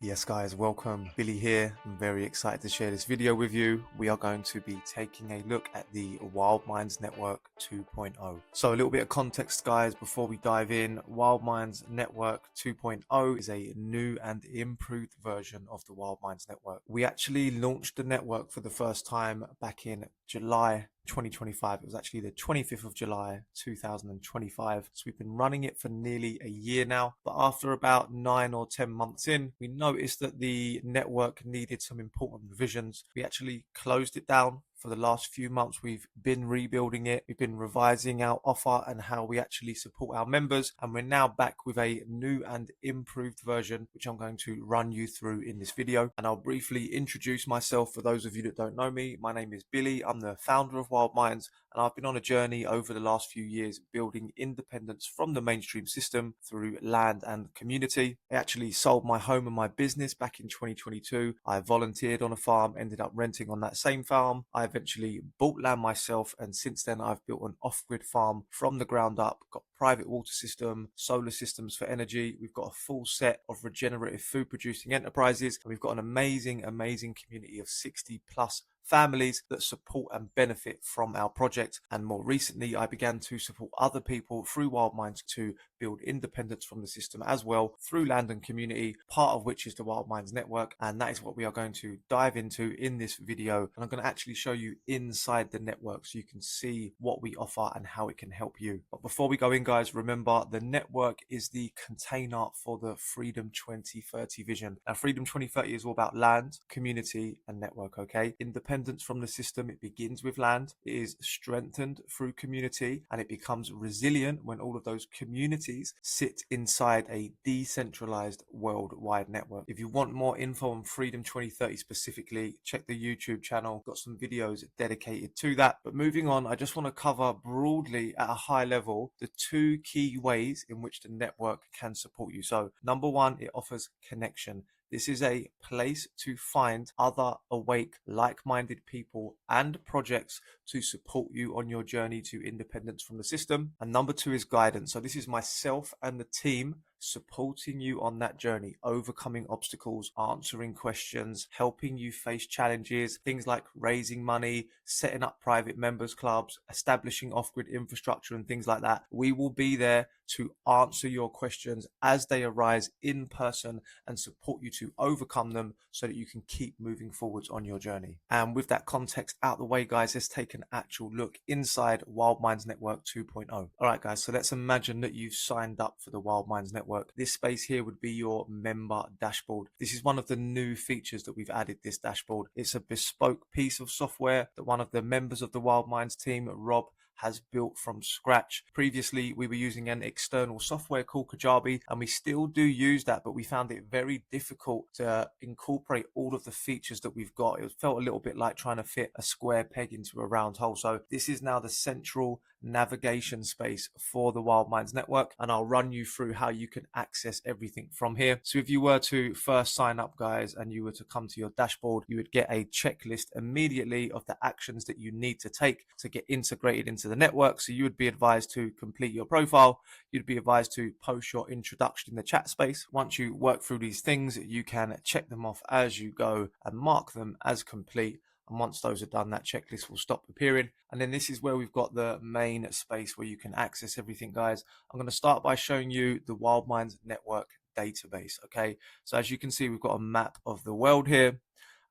Yes guys, welcome. Billy here. I'm very excited to share this video with you. We are going to be taking a look at the Wild Minds Network 2.0. So a little bit of context guys before we dive in. Wild Minds Network 2.0 is a new and improved version of the Wild Minds Network. We actually launched the network for the first time back in July 2025. It was actually the 25th of July 2025. So we've been running it for nearly a year now. But after about 9 or 10 months in, we noticed that the network needed some important revisions. We actually closed it down. For the last few months, we've been rebuilding it. We've been revising our offer and how we actually support our members. And we're now back with a new and improved version, which I'm going to run you through in this video. And I'll briefly introduce myself for those of you that don't know me. My name is Billy. I'm the founder of Wild Minds. And I've been on a journey over the last few years building independence from the mainstream system through land and community. I actually sold my home and my business back in 2022. I volunteered on a farm, ended up renting on that same farm. I eventually bought land myself, and since then I've built an off-grid farm from the ground up, got private water system, solar systems for energy. We've got a full set of regenerative food producing enterprises, and we've got an amazing community of 60 plus families that support and benefit from our project. And more recently, I began to support other people through Wild Minds to build independence from the system as well through land and community, part of which is the Wild Minds Network. And that is what we are going to dive into in this video. And I'm going to actually show you inside the network so you can see what we offer and how it can help you. But before we go in, guys, remember the network is the container for the Freedom 2030 vision. Now, Freedom 2030 is all about land, community, and network, okay? Independence from the system, it begins with land, it is strengthened through community, and it becomes resilient when all of those communities sit inside a decentralized worldwide network. If you want more info on Freedom 2030 specifically, check the YouTube channel. Got some videos dedicated to that. But moving on, I just want to cover broadly at a high level the two key ways in which the network can support you. So number one, it offers connection. This is a place to find other awake, like-minded people and projects to support you on your journey to independence from the system. And number two is guidance. So this is myself and the team supporting you on that journey, overcoming obstacles, answering questions, helping you face challenges, things like raising money, setting up private members clubs, establishing off-grid infrastructure and things like that. We will be there to answer your questions as they arise in person and support you to overcome them so that you can keep moving forwards on your journey. And with that context out the way, guys, let's take an actual look inside Wild Minds Network 2.0. All right, guys, so let's imagine that you've signed up for the Wild Minds Network. This space here would be your member dashboard. This is one of the new features that we've added, this dashboard. It's a bespoke piece of software that one of the members of the Wild Minds team, Rob, has built from scratch. Previously, we were using an external software called Kajabi, and we still do use that, but we found it very difficult to incorporate all of the features that we've got. It felt a little bit like trying to fit a square peg into a round hole. So this is now the central navigation space for the Wild Minds Network, and I'll run you through how you can access everything from here. So if you were to first sign up, guys, and you were to come to your dashboard, you would get a checklist immediately of the actions that you need to take to get integrated into the network. So you would be advised to complete your profile. You'd be advised to post your introduction in the chat space. Once you work through these things, you can check them off as you go and mark them as complete. And once those are done, that checklist will stop appearing. And then this is where we've got the main space where you can access everything, guys. I'm going to start by showing you the Wild Minds Network database. Okay, so as you can see, we've got a map of the world here,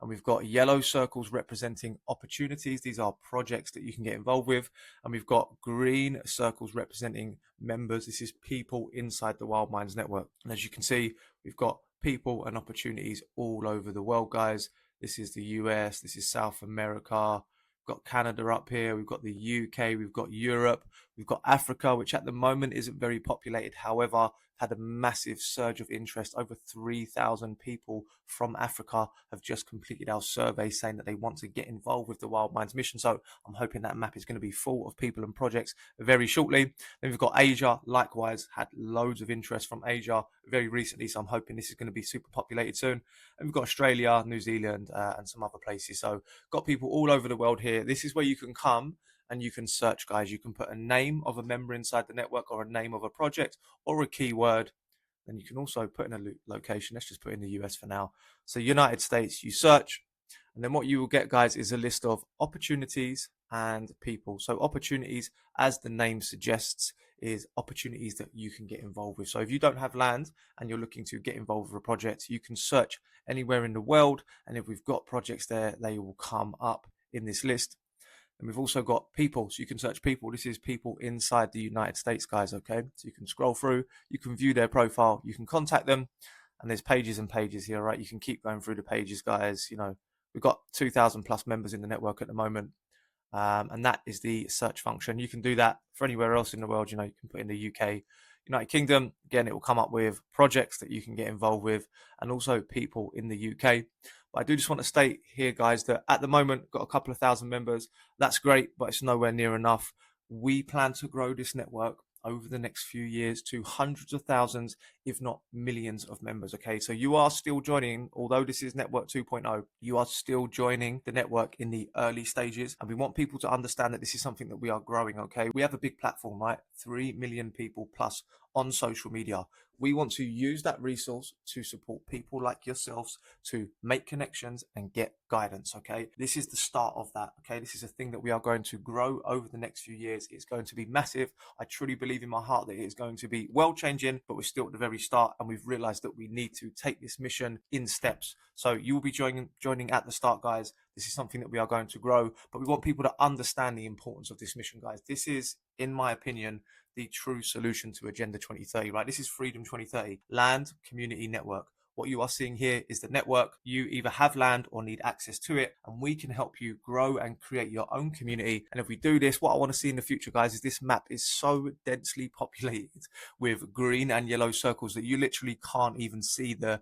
and we've got yellow circles representing opportunities. These are projects that you can get involved with. And we've got green circles representing members. This is people inside the Wild Minds Network. And as you can see, we've got people and opportunities all over the world, guys. This is the US, this is South America, we've got Canada up here, we've got the UK, we've got Europe, we've got Africa, which at the moment isn't very populated. However, had a massive surge of interest. Over 3,000 people from Africa have just completed our survey saying that they want to get involved with the Wild Minds mission. So I'm hoping that map is going to be full of people and projects very shortly. Then we've got Asia, likewise, had loads of interest from Asia very recently. So I'm hoping this is going to be super populated soon. And we've got Australia, New Zealand, and some other places. So got people all over the world here. This is where you can come and you can search, guys. You can put a name of a member inside the network or a name of a project or a keyword. and you can also put in a location. Let's just put in the US for now. So United States, you search, and then what you will get, guys, is a list of opportunities and people. So opportunities, as the name suggests, is opportunities that you can get involved with. So if you don't have land and you're looking to get involved with a project, you can search anywhere in the world, and if we've got projects there, they will come up in this list. And we've also got people, so you can search people. This is people inside the United States, guys, okay? So you can scroll through, you can view their profile, you can contact them, and there's pages and pages here, right? You can keep going through the pages, guys. You know, we've got 2,000 plus members in the network at the moment. And that is the search function. You can do that for anywhere else in the world. You know, you can put in the UK, United Kingdom. Again, it will come up with projects that you can get involved with, and also people in the UK. But I do just want to state here, guys, that at the moment, got a couple of thousand members. That's great, but it's nowhere near enough. We plan to grow this network over the next few years to hundreds of thousands, if not millions of members. Okay, so you are still joining, although this is Network 2.0, you are still joining the network in the early stages, and we want people to understand that this is something that we are growing. Okay, we have a big platform, right? 3 million people plus on social media. We want to use that resource to support people like yourselves to make connections and get guidance. Okay, this is the start of that. Okay, this is a thing that we are going to grow over the next few years. It's going to be massive. I truly believe in my heart that it is going to be world changing, but we're still at the very start, and we've realized that we need to take this mission in steps. So you will be joining at the start, guys. This is something that we are going to grow, but we want people to understand the importance of this mission, guys. This is, in my opinion, the true solution to Agenda 2030, right? This is Freedom 2030, land, community, network. What you are seeing here is the network. You either have land or need access to it, and we can help you grow and create your own community. And if we do this, what I want to see in the future, guys, is this map is so densely populated with green and yellow circles that you literally can't even see the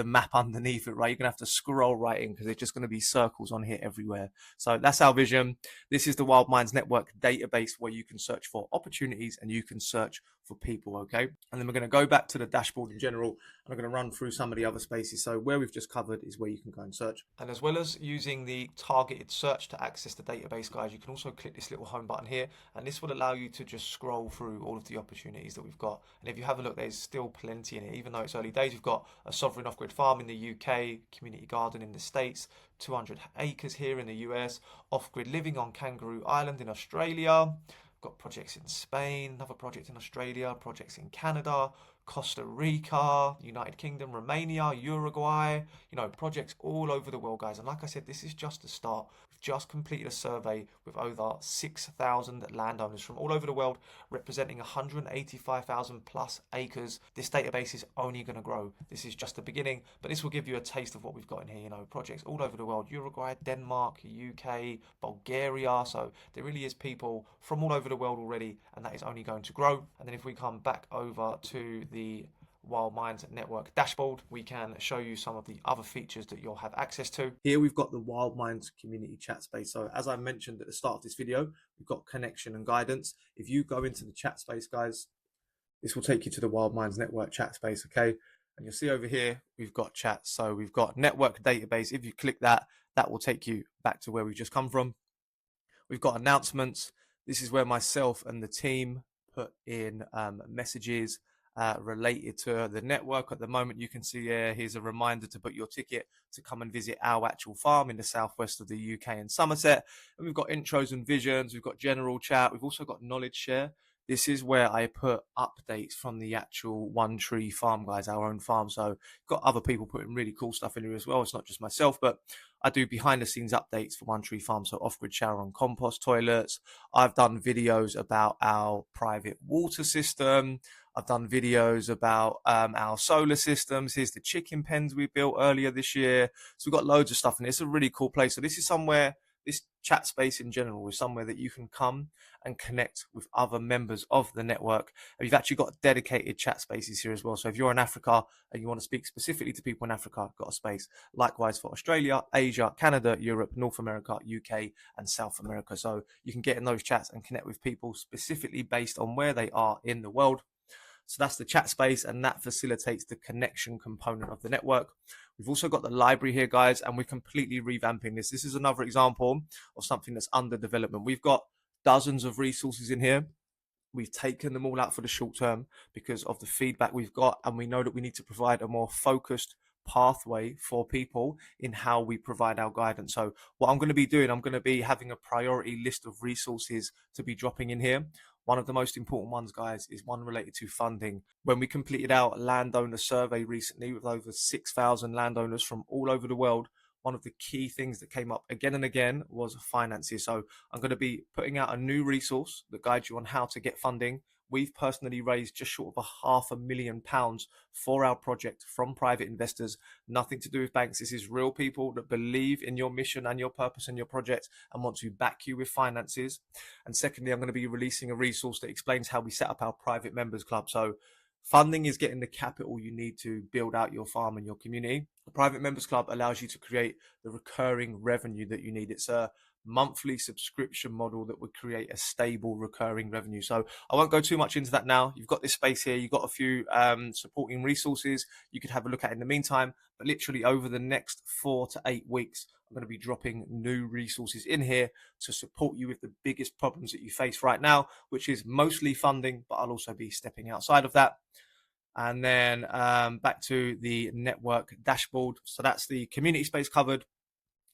map underneath it, right? You're gonna have to scroll right in because there's just going to be circles on here everywhere. So that's our vision. This is the Wild Minds Network database where you can search for opportunities and you can search for people. Okay, and then we're going to go back to the dashboard in general, and I'm going to run through some of the other spaces. So where we've just covered is where you can go and search, and as well as using the targeted search to access the database, guys, you can also click this little home button here, and this will allow you to just scroll through all of the opportunities that we've got. And if you have a look, there's still plenty in it. Even though it's early days, we've got a sovereign off-grid farm in the UK, community garden in the States, 200 acres here in the US, off-grid living on Kangaroo Island in Australia. We've got projects in Spain, another project in Australia, projects in Canada, Costa Rica, United Kingdom, Romania, Uruguay, you know, projects all over the world, guys. And like I said, this is just the start. We've just completed a survey with over 6,000 landowners from all over the world, representing 185,000 plus acres. This database is only going to grow. This is just the beginning, but this will give you a taste of what we've got in here. You know, projects all over the world, Uruguay, Denmark, UK, Bulgaria. So there really is people from all over the world already, and that is only going to grow. And then if we come back over to the Wild Minds Network dashboard, we can show you some of the other features that you'll have access to. Here we've got the Wild Minds community chat space. So as I mentioned at the start of this video, we've got connection and guidance. If you go into the chat space, guys, this will take you to the Wild Minds Network chat space, okay? And you'll see over here, we've got chat. So we've got network database. If you click that, that will take you back to where we've just come from. We've got announcements. This is where myself and the team put in messages related to the network. At the moment, you can see here's a reminder to book your ticket to come and visit our actual farm in the southwest of the UK in Somerset. And we've got intros and visions, we've got general chat, we've also got knowledge share. This is where I put updates from the actual One Tree farm, guys, our own farm. So got other people putting really cool stuff in here as well. It's not just myself, but I do behind the scenes updates for One Tree Farm. So off-grid shower and compost toilets. I've done videos about our private water system. I've done videos about our solar systems. Here's the chicken pens we built earlier this year. So we've got loads of stuff in it. It's a really cool place. So this is somewhere, this chat space in general is somewhere that you can come and connect with other members of the network. And you've actually got dedicated chat spaces here as well. So if you're in Africa and you want to speak specifically to people in Africa, got a space. Likewise for Australia, Asia, Canada, Europe, North America, UK, and South America. So you can get in those chats and connect with people specifically based on where they are in the world. So that's the chat space, and that facilitates the connection component of the network. We've also got the library here, guys, and we're completely revamping this. This is another example of something that's under development. We've got dozens of resources in here. We've taken them all out for the short term because of the feedback we've got, and we know that we need to provide a more focused pathway for people in how we provide our guidance. So what I'm going to be doing, I'm going to be having a priority list of resources to be dropping in here. One of the most important ones, guys, is one related to funding. When we completed our landowner survey recently with over 6,000 landowners from all over the world, one of the key things that came up again and again was finances. So I'm going to be putting out a new resource that guides you on how to get funding. We've personally raised just short of £500,000 for our project from private investors. Nothing to do with banks. This is real people that believe in your mission and your purpose and your project and want to back you with finances. And secondly, I'm going to be releasing a resource that explains how we set up our private members club. So funding is getting the capital you need to build out your farm and your community. The private members club allows you to create the recurring revenue that you need. It's a monthly subscription model that would create a stable recurring revenue. So I won't go too much into that now. You've got this space here. You've got a few supporting resources you could have a look at in the meantime. But literally over the next 4 to 8 weeks, I'm going to be dropping new resources in here to support you with the biggest problems that you face right now, which is mostly funding, but I'll also be stepping outside of that. And then back to the network dashboard. So that's the community space covered.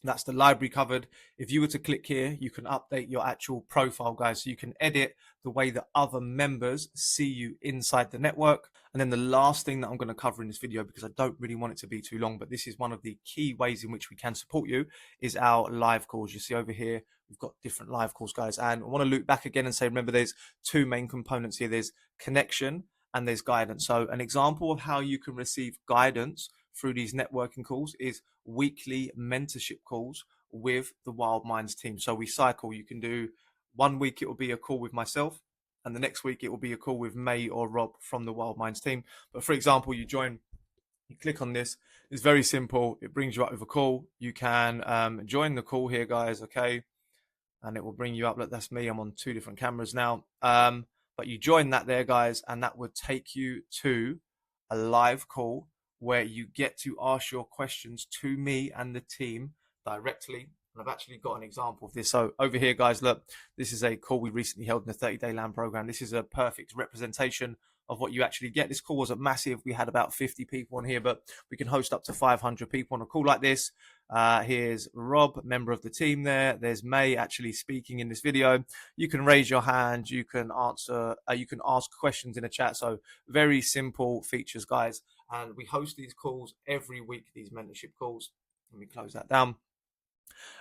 That's the library covered. If you were to click here, you can update your actual profile, guys. So you can edit the way that other members see you inside the network. And then the last thing that I'm going to cover in this video, because I don't really want it to be too long, but this is one of the key ways in which we can support you, is our live calls. You see over here, we've got different live calls, guys. And I want to loop back again and say, remember, there's two main components here. There's connection and there's guidance. So an example of how you can receive guidance through these networking calls is weekly mentorship calls with the Wild Minds team. So we cycle. You can do 1 week, it will be a call with myself, and the next week it will be a call with May or Rob from the Wild Minds team. But for example, you click on this. It's very simple. It brings you up with a call. You can join the call here, guys. Okay. And it will bring you up. Look, that's me. I'm on 2 different cameras now. But you join that there, guys, and that would take you to a live call where you get to ask your questions to me and the team directly. And I've actually got an example of this. So over here, guys, look, this is a call we recently held in the 30-day land program. This is a perfect representation of what you actually get. This call wasn't massive. We had about 50 people on here, but we can host up to 500 people on a call like this. Here's Rob, member of the team there. There's May actually speaking in this video. You can raise your hand. You can answer. You can ask questions in a chat. So very simple features, guys. And we host these calls every week, these mentorship calls. Let me close that down.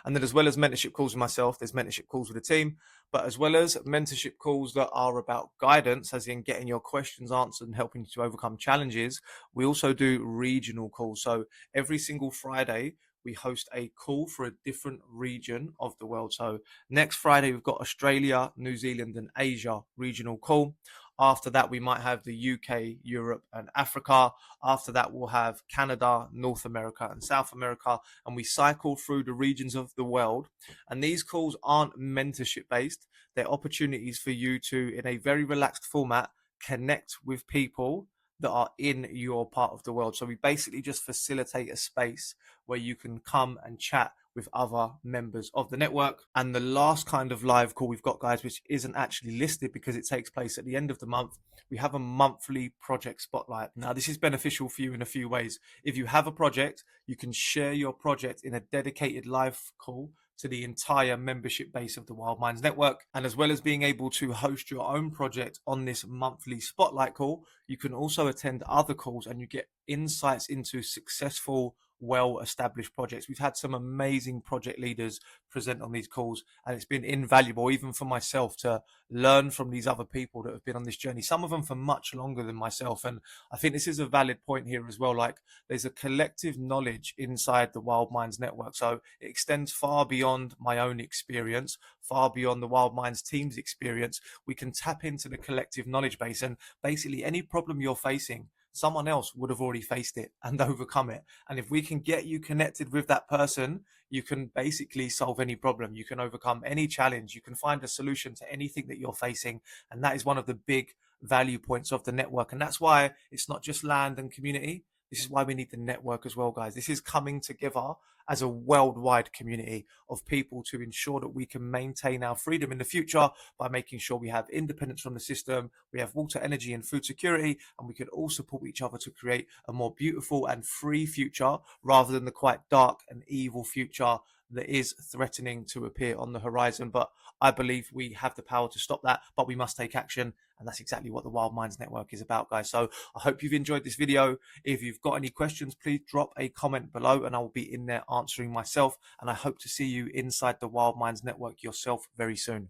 And then as well as mentorship calls with myself, there's mentorship calls with the team, but as well as mentorship calls that are about guidance, as in getting your questions answered and helping you to overcome challenges, we also do regional calls. So every single Friday, we host a call for a different region of the world. So next Friday, we've got Australia, New Zealand, and Asia regional call. After that, we might have the UK, Europe, and Africa. After that, we'll have Canada, North America, and South America. And we cycle through the regions of the world. And these calls aren't mentorship based. They're opportunities for you to, in a very relaxed format, connect with people that are in your part of the world. So we basically just facilitate a space where you can come and chat with other members of the network. And the last kind of live call we've got, guys, which isn't actually listed because it takes place at the end of the month, we have a monthly project spotlight. Now, this is beneficial for you in a few ways. If you have a project, you can share your project in a dedicated live call to the entire membership base of the Wild Minds Network. And as well as being able to host your own project on this monthly spotlight call, you can also attend other calls and you get insights into successful, well-established projects. We've had some amazing project leaders present on these calls, and it's been invaluable even for myself to learn from these other people that have been on this journey, some of them for much longer than myself. And I think this is a valid point here as well. Like, there's a collective knowledge inside the Wild Minds Network, so it extends far beyond my own experience, far beyond the Wild Minds team's experience. We can tap into the collective knowledge base, and basically any problem you're facing, someone else would have already faced it and overcome it. And if we can get you connected with that person, you can basically solve any problem. You can overcome any challenge. You can find a solution to anything that you're facing. And that is one of the big value points of the network. And that's why it's not just land and community. This is why we need the network as well, guys. This is coming together as a worldwide community of people to ensure that we can maintain our freedom in the future by making sure we have independence from the system, we have water, energy, and food security, and we can all support each other to create a more beautiful and free future rather than the quite dark and evil future that is threatening to appear on the horizon. But I believe we have the power to stop that, but we must take action. And that's exactly what the Wild Minds Network is about, guys. So I hope you've enjoyed this video. If you've got any questions, please drop a comment below and I will be in there answering myself. And I hope to see you inside the Wild Minds Network yourself very soon.